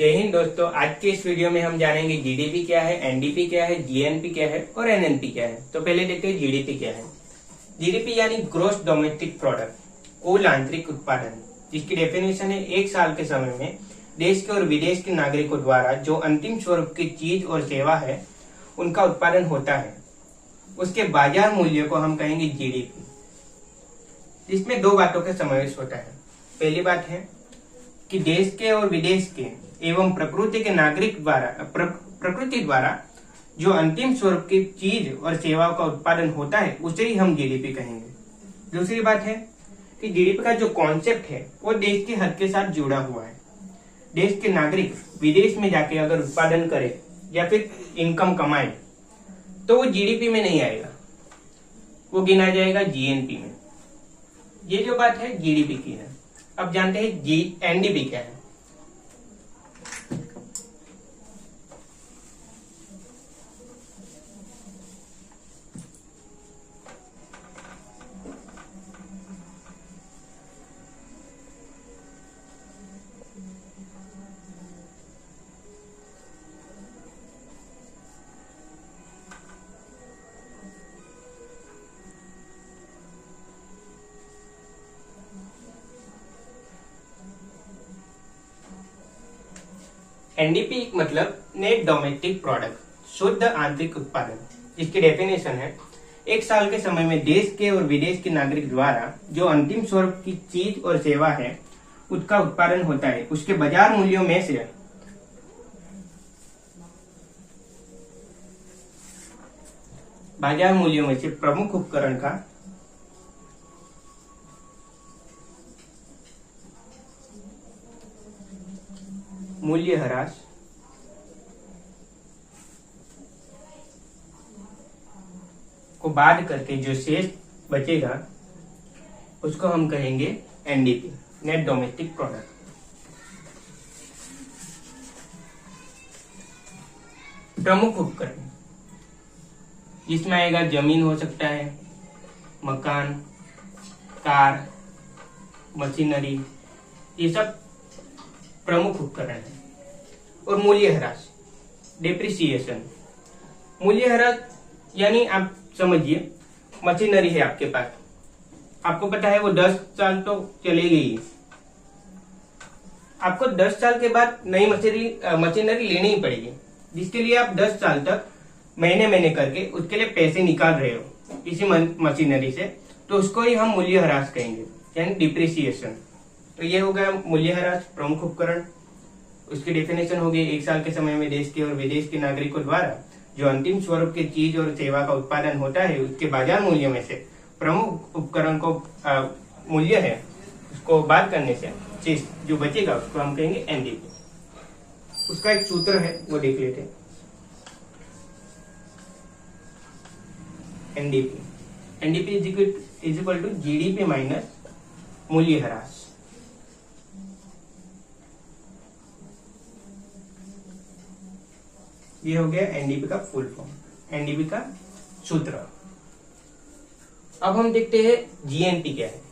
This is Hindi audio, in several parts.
जय हिंद दोस्तों। आज के इस वीडियो में हम जानेंगे जीडीपी क्या है, एनडीपी क्या है, जीएनपी क्या है और एनएनपी क्या है। तो पहले देखते हैं जीडीपी क्या है। जीडीपी यानी ग्रोस डोमेस्टिक प्रोडक्ट, कुल आंतरिक उत्पादन, जिसकी डेफिनेशन है एक साल के समय में देश के और विदेश के नागरिकों द्वारा जो अंतिम स्वरूप की चीज और सेवा है उनका उत्पादन होता है, उसके बाजार मूल्य को हम कहेंगे जीडीपी। इसमें दो बातों का समावेश होता है। पहली बात है कि देश के और विदेश के एवं प्रकृति के नागरिक द्वारा प्रकृति द्वारा जो अंतिम स्वरूप की चीज और सेवाओं का उत्पादन होता है उसे ही हम जीडीपी कहेंगे। दूसरी बात है कि जीडीपी का जो कॉन्सेप्ट है वो देश के हद के साथ जुड़ा हुआ है। देश के नागरिक विदेश में जाके अगर उत्पादन करे या फिर इनकम कमाए तो वो जीडीपी में नहीं आएगा, वो गिना जाएगा जीएनपी में। ये जो बात है जीडीपी की है। अब जानते हैं एनडीपी क्या है। एनडीपी मतलब नेट डोमेस्टिक प्रोडक्ट, शुद्ध आंतरिक उत्पादन, जिसकी डेफिनेशन है एक साल के समय में देश के और विदेश के नागरिक द्वारा जो अंतिम स्वरूप की चीज और सेवा है उसका उत्पादन होता है, उसके बाजार मूल्यों में से प्रमुख उपकरण का मूल्यह्रास को बाद करके जो शेष बचेगा उसको हम कहेंगे एनडीपी, नेट डोमेस्टिक प्रोडक्ट। प्रमुख उपकरण जिसमें आएगा जमीन हो सकता है, मकान, कार, मशीनरी, ये सब प्रमुख उपकरण है। और मूल्यह्रास, डेप्रिसिएशन। मूल्यह्रास यानी आप समझिए मशीनरी है आपके पास, आपको पता है वो 10 साल तो चलेगी ही, आपको 10 साल के बाद नई मशीनरी लेनी ही पड़ेगी, जिसके लिए आप 10 साल तक महीने महीने करके उसके लिए पैसे निकाल रहे हो इसी मशीनरी से, तो उसको ही हम मूल्यह्रास कहेंगे, यानी डिप्रिसिएशन। तो ये हो गया मूल्यह्रास, प्रमुख उपकरण। उसकी डेफिनेशन होगी एक साल के समय में देश के और विदेश के नागरिकों द्वारा जो अंतिम स्वरूप की चीज और सेवा का उत्पादन होता है उसके बाजार मूल्य में से प्रमुख उपकरण को मूल्य है उसको बाद करने से चीज जो बचेगा उसको हम कहेंगे एनडीपी। उसका एक सूत्र है वो देख लेते हैं। NDP is equal to GDP minus मूल्यह्रास। ये हो गया एनडीपी का फुल फॉर्म, एनडीपी का सूत्र। अब हम देखते हैं जीएनपी क्या है।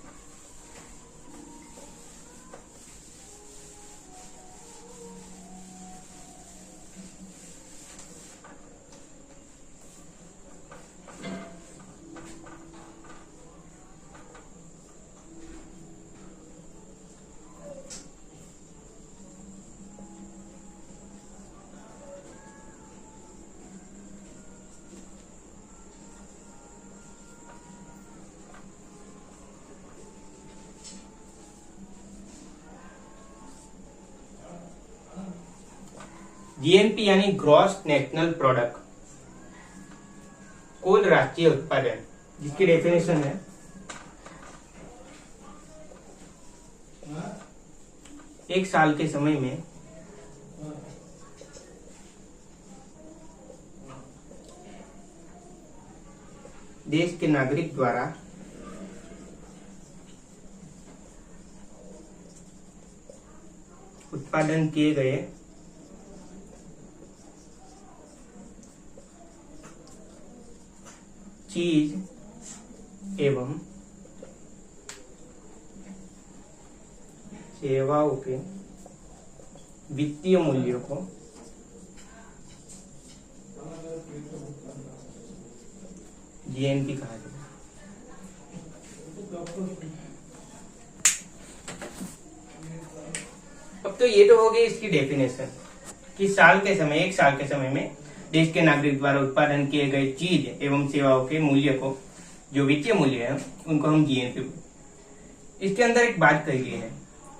जीएनपी यानी ग्रॉस नेशनल प्रोडक्ट, कुल राष्ट्रीय उत्पादन, जिसकी डेफिनेशन है एक साल के समय में देश के नागरिक द्वारा उत्पादन किए गए चीज एवं सेवाओं के वित्तीय मूल्यों को जीएनपी कहा जाता है। अब तो ये तो हो गई इसकी डेफिनेशन कि एक साल के समय में देश के नागरिक द्वारा उत्पादन किए गए चीज एवं सेवाओं के मूल्य को, जो वित्तीय मूल्य है, उनको हम जीएनपी। इसके अंदर एक बात कही गई है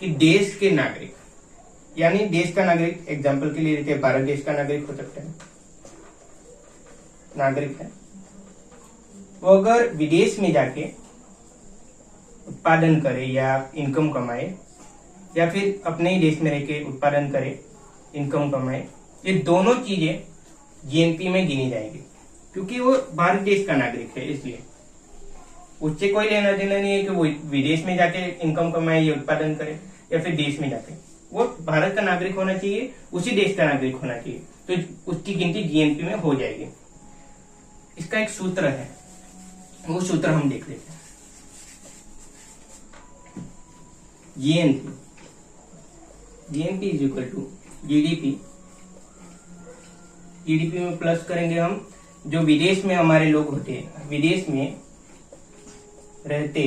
कि देश के नागरिक, यानी देश का नागरिक, एग्जाम्पल के लिए लेते हैं, भारत देश का नागरिक हो सकता है, नागरिक है, वो अगर विदेश में जाके उत्पादन करे या इनकम कमाए, या फिर अपने ही देश में रह के उत्पादन करे, इनकम कमाए, ये दोनों चीजें जीएनपी में गिनी जाएगी, क्योंकि वो भारत देश का नागरिक है। इसलिए उससे कोई लेना देना नहीं है कि वो विदेश में जाके इनकम कमाए या उत्पादन करे, या फिर देश में जाके, वो भारत का नागरिक होना चाहिए, उसी देश का नागरिक होना चाहिए, तो उसकी गिनती जीएनपी में हो जाएगी। इसका एक सूत्र है, वो सूत्र हम देख लेते हैं। GNP is equal to GDP. GDP में प्लस करेंगे हम जो विदेश में हमारे लोग होते हैं, विदेश में रहते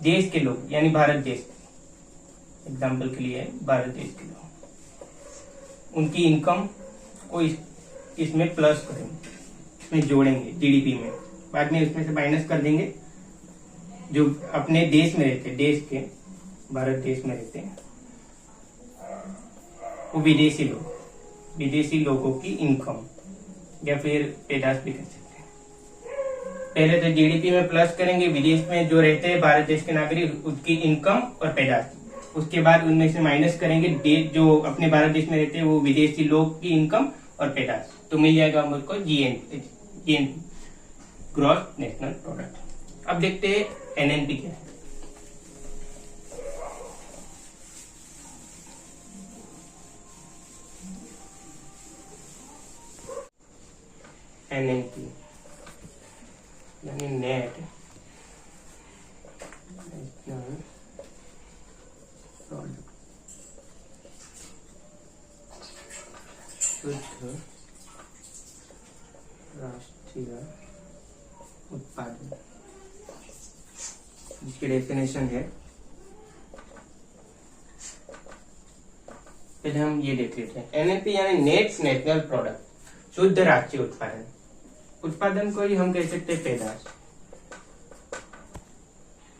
देश के लोग, यानी भारत देश, एग्जाम्पल के लिए भारत देश के लोग, उनकी इनकम को इसमें प्लस करेंगे, इसमें जोड़ेंगे जीडीपी में, बाद में इसमें से माइनस कर देंगे जो अपने देश में रहते, देश के, भारत देश में रहते हैं वो विदेशी लोगों की इनकम या फिर पैदाश भी कह सकते हैं। पहले तो जीडीपी में प्लस करेंगे विदेश में जो रहते हैं भारत देश के नागरिक, उसकी इनकम और पैदाश, उसके बाद उनमें से माइनस करेंगे जो अपने भारत देश में रहते हैं वो विदेशी लोग की इनकम और पैदाश, तो मिल जाएगा हमको जीएनपी, ग्रॉस नेशनल प्रोडक्ट। अब देखते हैं एनएनपी क्या है। एनएनपी यानी नेट नेशनल प्रोडक्ट, शुद्ध राष्ट्रीय उत्पादन। इसकी डेफिनेशन है, पहले हम ये देख लेते हैं। एनएनपी यानी नेट नेशनल प्रोडक्ट, शुद्ध राष्ट्रीय उत्पादन। उत्पादन को ही हम कह सकते हैं पैदाश।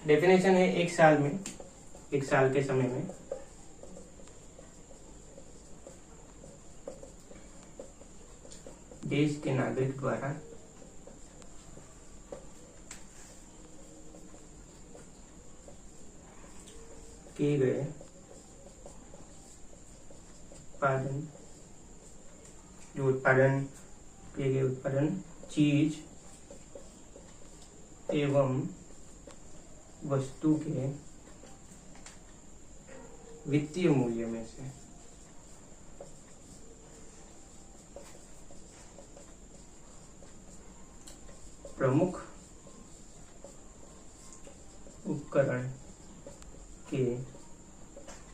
डेफिनेशन है एक साल के समय में देश के नागरिक द्वारा किए गए उत्पादन चीज एवं वस्तु के वित्तीय मूल्य में से प्रमुख उपकरण के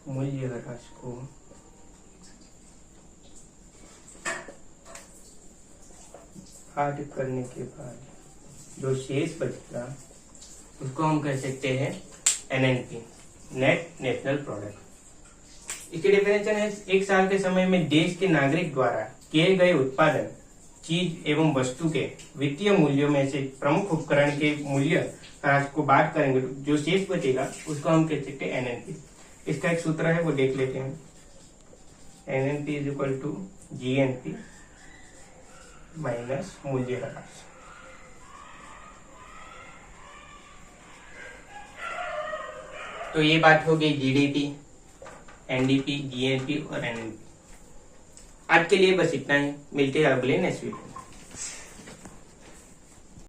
मूल्य ह्रास को ऐड करने के बाद जो शेष बचेगा उसको हम कह सकते हैं एनएनपी, नेट नेशनल प्रोडक्ट। इसकी डेफिनेशन है एक साल के समय में देश के नागरिक द्वारा किए गए उत्पादन चीज एवं वस्तु के वित्तीय मूल्यों में से प्रमुख उपकरण के मूल्य ह्रास को बात करेंगे, जो शेष बचेगा उसको हम कह सकते हैं एनएनपी। इसका एक सूत्र है, वो देख लेते हैं। NNP is equal to GNP minus मूल्य ह्रास। तो ये बात हो गई जीडीपी, एनडीपी, जीएनपी और एनएनपी। आज के लिए बस इतना ही, मिलते हैं अगले नेक्स्ट वीडियो।